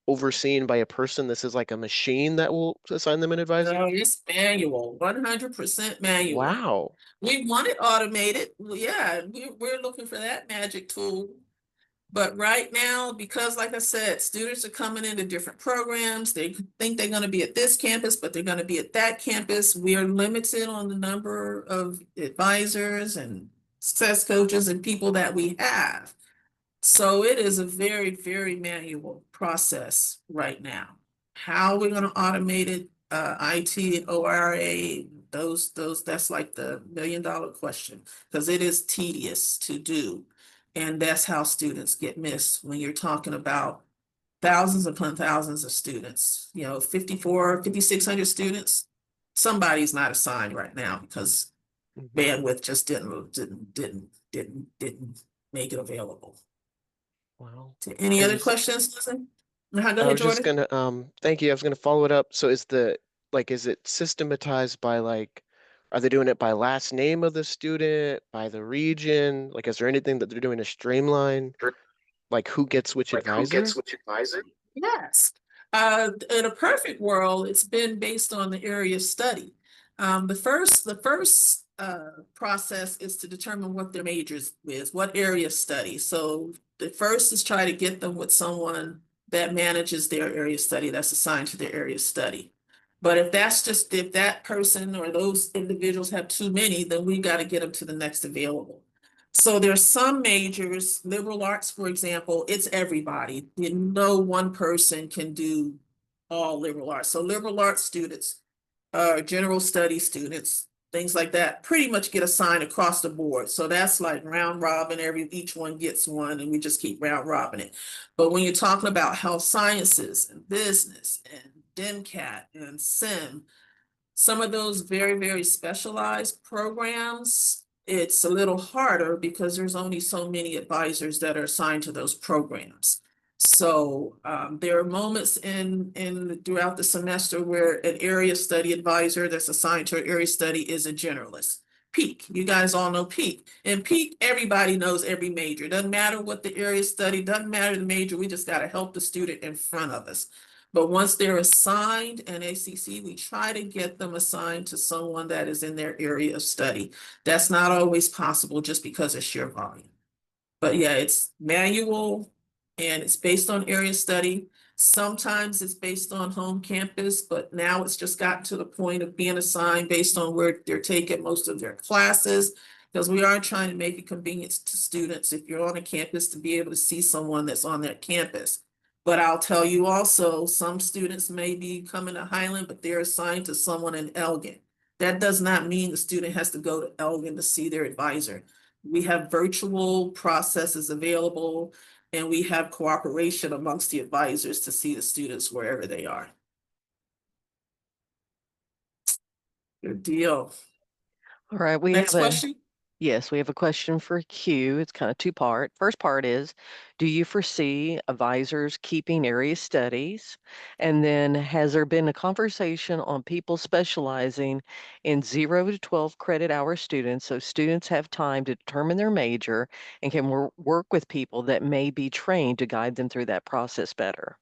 overseen by a person. This is like a machine that will assign them an advisor? No, it's manual, 100% manual. Wow. We want it automated. Well, yeah, we're looking for that magic tool. But right now, because like I said, students are coming into different programs. They think they're going to be at this campus, but they're going to be at that campus. We are limited on the number of advisors and success coaches and people that we have. So it is a very, very manual process right now. How we're going to automate it, IT and ORA, that's like the $1 million question, because it is tedious to do. And that's how students get missed when you're talking about thousands upon thousands of students, 5,600 students. Somebody's not assigned right now because bandwidth just didn't make it available. Wow. Any And other you s- questions, Susan? Go I ahead, was just Jordan. gonna thank you. I was gonna follow it up. So is it systematized by like, are they doing it by last name of the student, by the region? Like, is there anything that they're doing to streamline like who gets which advisor? Yes. In a perfect world, it's been based on the area of study. The first process is to determine what their majors is, what area of study. So the first is try to get them with someone that manages their area study, that's assigned to their area study. But if that person or those individuals have too many, then we got to get them to the next available. So there's some majors, liberal arts, for example, it's everybody. No one person can do all liberal arts. So liberal arts students, general study students, things like that, pretty much get assigned across the board. So that's like round robin, each one gets one, and we just keep round robin it. But when you're talking about health sciences and business and DMCAT and SIM, some of those very, very specialized programs, it's a little harder because there's only so many advisors that are assigned to those programs. So there are moments throughout the semester where an area study advisor that's assigned to an area study is a generalist. Peak, you guys all know Peak. And Peak, everybody knows every major. Doesn't matter what the area study, doesn't matter the major, we just got to help the student in front of us. But once they're assigned an ACC, we try to get them assigned to someone that is in their area of study. That's not always possible just because of sheer volume. But yeah, it's manual and it's based on area study. Sometimes it's based on home campus, but now it's just gotten to the point of being assigned based on where they're taking most of their classes, because we are trying to make it convenient to students if you're on a campus to be able to see someone that's on that campus. But I'll tell you also, some students may be coming to Highland, but they're assigned to someone in Elgin. That does not mean the student has to go to Elgin to see their advisor. We have virtual processes available, and we have cooperation amongst the advisors to see the students wherever they are. Good deal. All right, we Next have question. Yes, we have a question for Q. It's kind of two-part. First part is, do you foresee advisors keeping area studies? And then has there been a conversation on people specializing in 0 to 12 credit hour students so students have time to determine their major and can work with people that may be trained to guide them through that process better?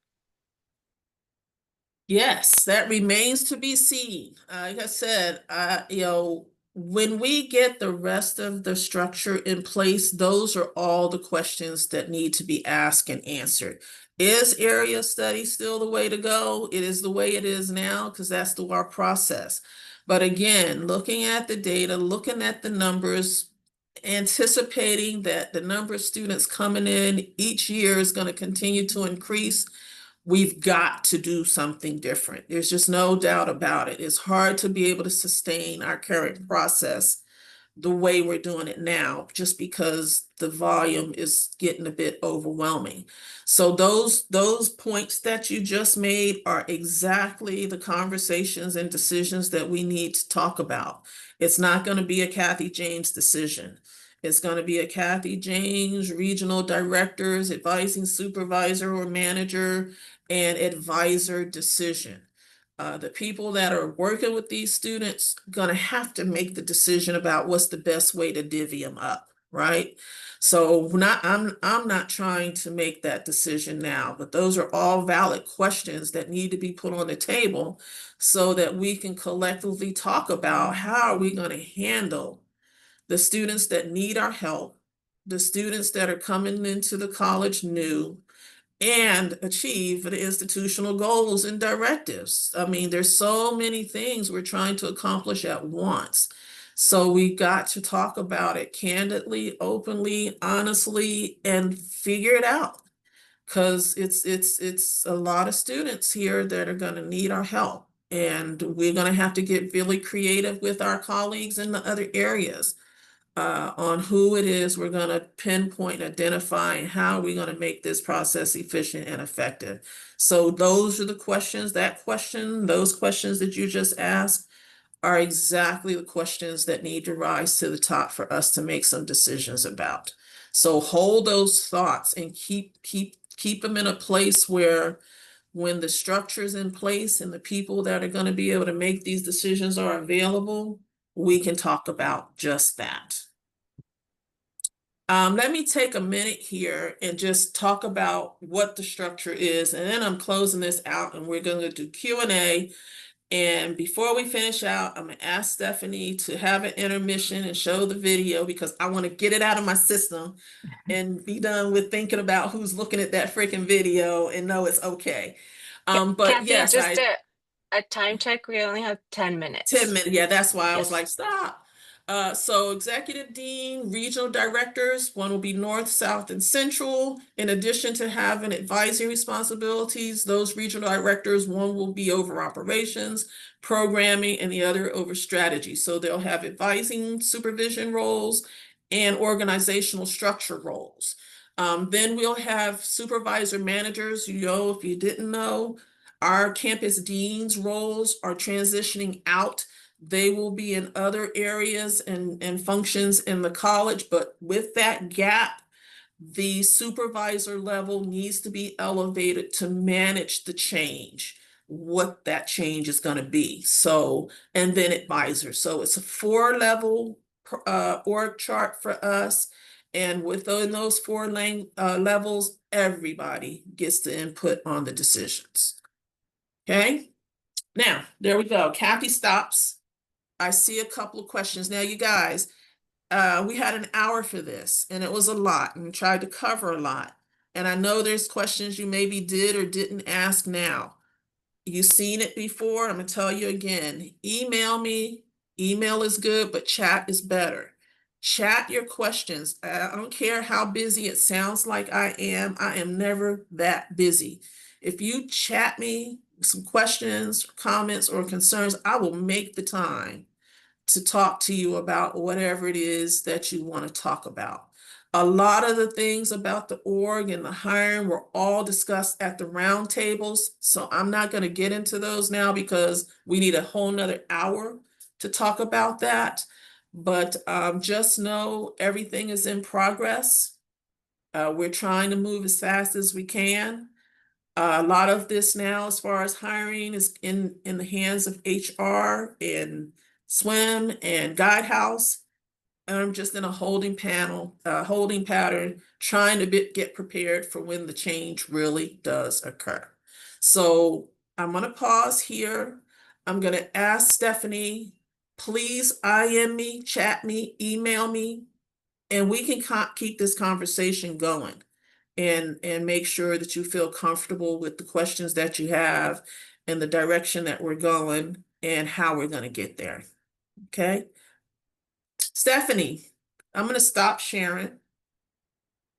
Yes, that remains to be seen. Like I said, when we get the rest of the structure in place, those are all the questions that need to be asked and answered. Is area study still the way to go? It is the way it is now because that's our process. But again, looking at the data, looking at the numbers, anticipating that the number of students coming in each year is going to continue to increase, we've got to do something different. There's just no doubt about it. It's hard to be able to sustain our current process the way we're doing it now, just because the volume is getting a bit overwhelming. So those points that you just made are exactly the conversations and decisions that we need to talk about. It's not going to be a Kathy James decision. It's going to be a Kathy James, regional directors, advising supervisor or manager, and advisor decision. The people that are working with these students gonna have to make the decision about what's the best way to divvy them up, right? So I'm not trying to make that decision now, but those are all valid questions that need to be put on the table so that we can collectively talk about how are we going to handle the students that need our help, the students that are coming into the college new, and achieve the institutional goals and directives. I mean, there's so many things we're trying to accomplish at once. So we got to talk about it candidly, openly, honestly, and figure it out. Because it's a lot of students here that are going to need our help. And we're going to have to get really creative with our colleagues in the other areas. On who it is we're going to pinpoint, identify, and how we're going to make this process efficient and effective. So those are the questions, those questions that you just asked are exactly the questions that need to rise to the top for us to make some decisions about. So hold those thoughts and keep them in a place where when the structure's in place and the people that are going to be able to make these decisions are available, we can talk about just that. Let me take a minute here and just talk about what the structure is, and then I'm closing this out and we're going to do Q&A. And before we finish out, I'm gonna ask Stephanie to have an intermission and show the video because I want to get it out of my system and be done with thinking about who's looking at that freaking video and know it's okay. But Kathy, yes, just a time check. We only have 10 minutes. 10 minutes. Yeah, that's why I was Yes. like, stop. So executive dean, regional directors, one will be north, south, and central. In addition to having advisory responsibilities, those regional directors, one will be over operations, programming, and the other over strategy. So they'll have advising supervision roles and organizational structure roles. Then we'll have supervisor managers. You know, if you didn't know, our campus deans roles are transitioning out. They will be in other areas and functions in the college, but with that gap, the supervisor level needs to be elevated to manage the change, what that change is going to be. So, and then advisor. So it's a 4-level org chart for us. And within those 4 levels, everybody gets the input on the decisions. Okay, now there we go. Kathy stops. I see a couple of questions. Now, you guys, we had an hour for this, and it was a lot, and we tried to cover a lot. And I know there's questions you maybe did or didn't ask now. You've seen it before. I'm gonna tell you again. Email me. Email is good, but chat is better. Chat your questions. I don't care how busy it sounds like I am never that busy. If you chat me some questions, comments, or concerns, I will make the time to talk to you about whatever it is that you want to talk about. A lot of the things about the org and the hiring were all discussed at the roundtables. So I'm not going to get into those now because we need a whole nother hour to talk about that. But just know everything is in progress. We're trying to move as fast as we can. A lot of this now, as far as hiring, is in the hands of HR and SWIM and Guidehouse. And I'm just in a holding pattern, trying to get prepared for when the change really does occur. So I'm going to pause here. I'm going to ask Stephanie, please IM me, chat me, email me, and we can keep this conversation going. And make sure that you feel comfortable with the questions that you have and the direction that we're going and how we're going to get there. Okay. Stephanie, I'm going to stop sharing.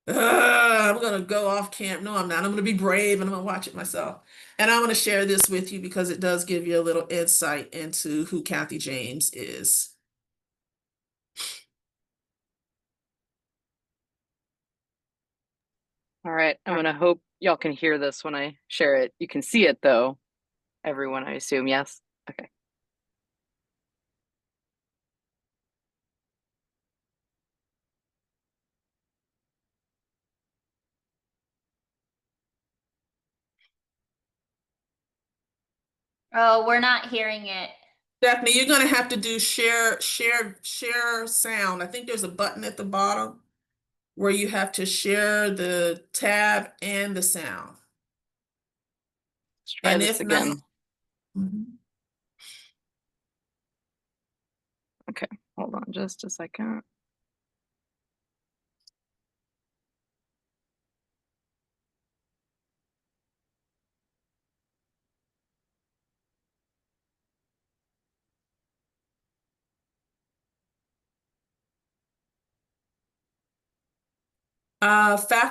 I'm going to go off camera. No, I'm not. I'm going to be brave and I'm going to watch it myself. And I'm going to share this with you because it does give you a little insight into who Kathy James is. All right, I'm gonna hope y'all can hear this when I share it. You can see it though, everyone, I assume, yes? Okay. Oh, we're not hearing it. Stephanie, you're going to have to do share sound. I think there's a button at the bottom where you have to share the tab and the sound. Let's try And this if not- again. Mhm. Okay, hold on just a second.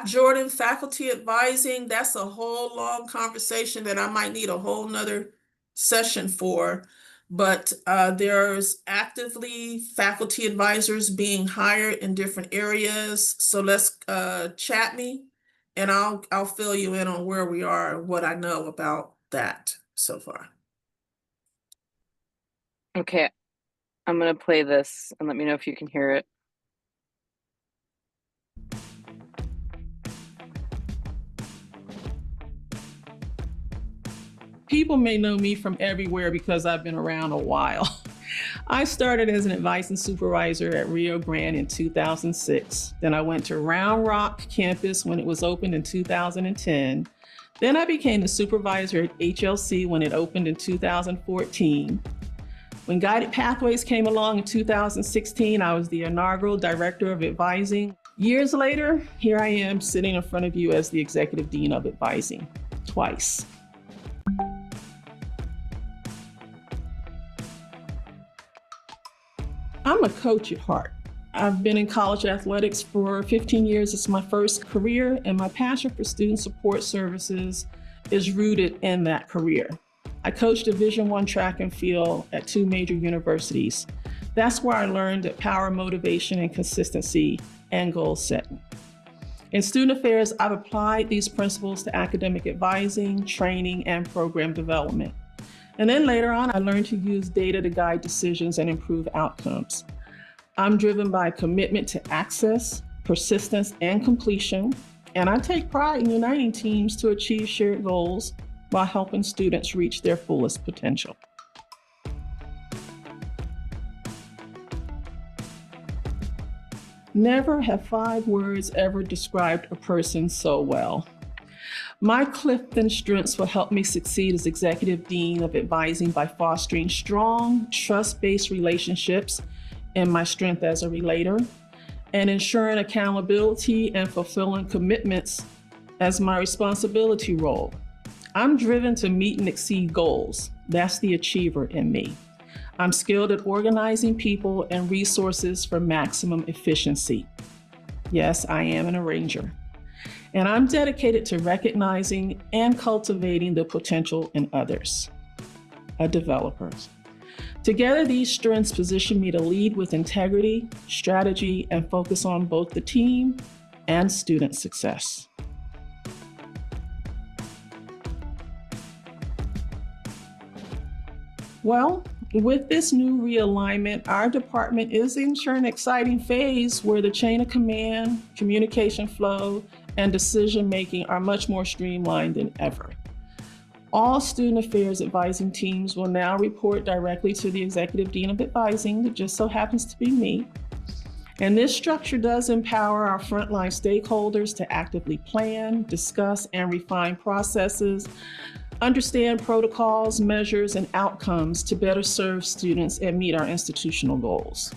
Jordan, faculty advising, that's a whole long conversation that I might need a whole nother session for. But there's actively faculty advisors being hired in different areas. So let's chat me and I'll fill you in on where we are and what I know about that so far. Okay, I'm gonna play this and let me know if you can hear it. People may know me from everywhere because I've been around a while. I started as an advising supervisor at Rio Grande in 2006. Then I went to Round Rock campus when it was opened in 2010. Then I became the supervisor at HLC when it opened in 2014. When Guided Pathways came along in 2016, I was the inaugural director of advising. Years later, here I am sitting in front of you as the executive dean of advising, twice. I'm a coach at heart. I've been in college athletics for 15 years. It's my first career, and my passion for student support services is rooted in that career. I coached Division I track and field at 2 major universities. That's where I learned that power, motivation, and consistency and goal setting. In student affairs, I've applied these principles to academic advising, training, and program development. And then later on, I learned to use data to guide decisions and improve outcomes. I'm driven by commitment to access, persistence, and completion, and I take pride in uniting teams to achieve shared goals while helping students reach their fullest potential. Never have 5 words ever described a person so well. My Clifton strengths will help me succeed as Executive Dean of Advising by fostering strong, trust-based relationships and my strength as a relator, and ensuring accountability and fulfilling commitments as my responsibility role. I'm driven to meet and exceed goals. That's the achiever in me. I'm skilled at organizing people and resources for maximum efficiency. Yes, I am an arranger. And I'm dedicated to recognizing and cultivating the potential in others, a developer. Together, these strengths position me to lead with integrity, strategy, and focus on both the team and student success. Well, with this new realignment, our department is entering an exciting phase where the chain of command, communication flow, and decision-making are much more streamlined than ever. All student affairs advising teams will now report directly to the Executive Dean of Advising, that just so happens to be me. And this structure does empower our frontline stakeholders to actively plan, discuss, and refine processes, understand protocols, measures, and outcomes to better serve students and meet our institutional goals.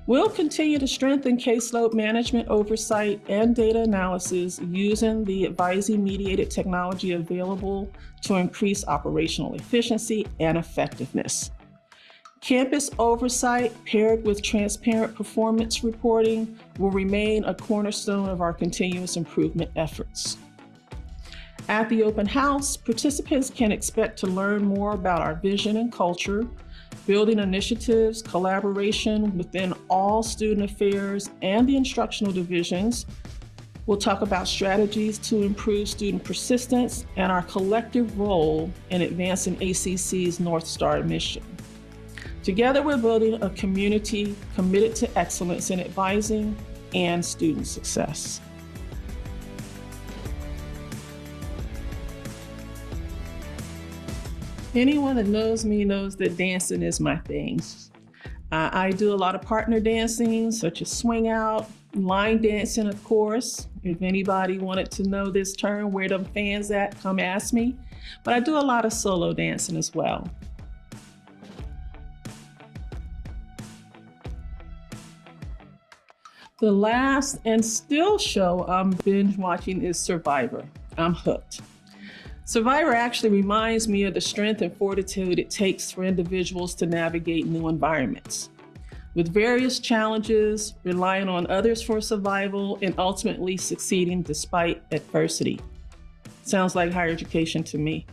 We'll continue to strengthen caseload management oversight and data analysis using the advising-mediated technology available to increase operational efficiency and effectiveness. Campus oversight paired with transparent performance reporting will remain a cornerstone of our continuous improvement efforts. At the open house, participants can expect to learn more about our vision and culture, building initiatives, collaboration within all student affairs and the instructional divisions. We'll talk about strategies to improve student persistence and our collective role in advancing ACC's North Star mission. Together, we're building a community committed to excellence in advising and student success. Anyone that knows me knows that dancing is my thing. I do a lot of partner dancing, such as swing out, line dancing, of course. If anybody wanted to know this term, where them fans at, come ask me. But I do a lot of solo dancing as well. The last and still show I'm binge watching is Survivor. I'm hooked. Survivor actually reminds me of the strength and fortitude it takes for individuals to navigate new environments. With various challenges, relying on others for survival, and ultimately succeeding despite adversity. Sounds like higher education to me.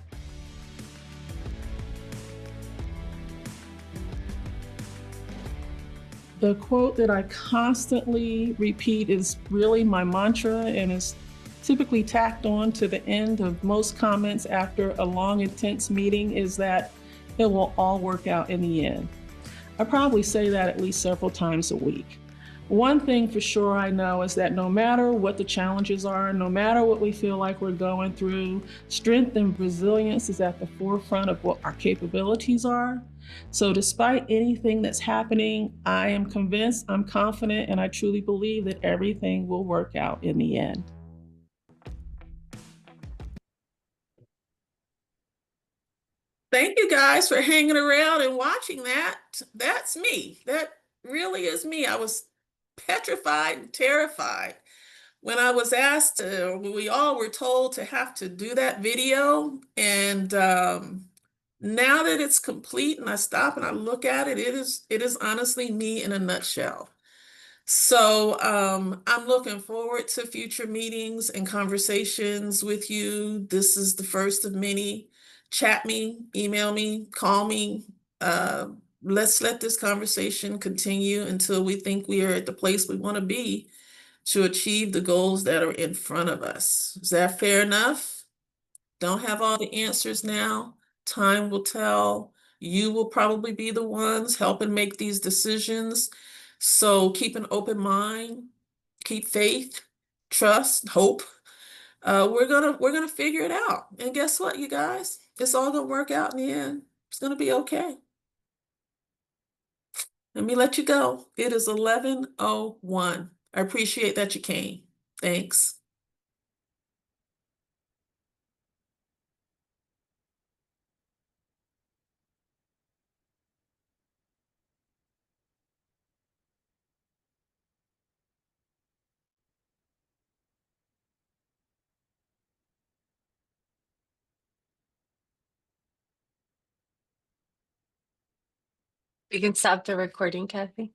The quote that I constantly repeat is really my mantra and is typically tacked on to the end of most comments after a long, intense meeting is that it will all work out in the end. I probably say that at least several times a week. One thing for sure I know is that no matter what the challenges are, no matter what we feel like we're going through, strength and resilience is at the forefront of what our capabilities are. So despite anything that's happening, I am convinced, I'm confident, and I truly believe that everything will work out in the end. Thank you guys for hanging around and watching that. That's me. That really is me. I was petrified and terrified when I was asked to, we all were told to have to do that video. And now that it's complete and I stop and I look at it, it is honestly me in a nutshell. So I'm looking forward to future meetings and conversations with you. This is the first of many. Chat me, email me, call me. Uh, let's let this conversation continue until we think we are at the place we want to be to achieve the goals that are in front of us. Is that fair enough? Don't have all the answers now. Time will tell. You will probably be the ones helping make these decisions. So keep an open mind, keep faith, trust, hope. We're gonna figure it out. And guess what, you guys? It's all gonna work out in the end. It's gonna be okay. Let me let you go. It is 11:01. I appreciate that you came. Thanks. You can stop the recording, Kathy.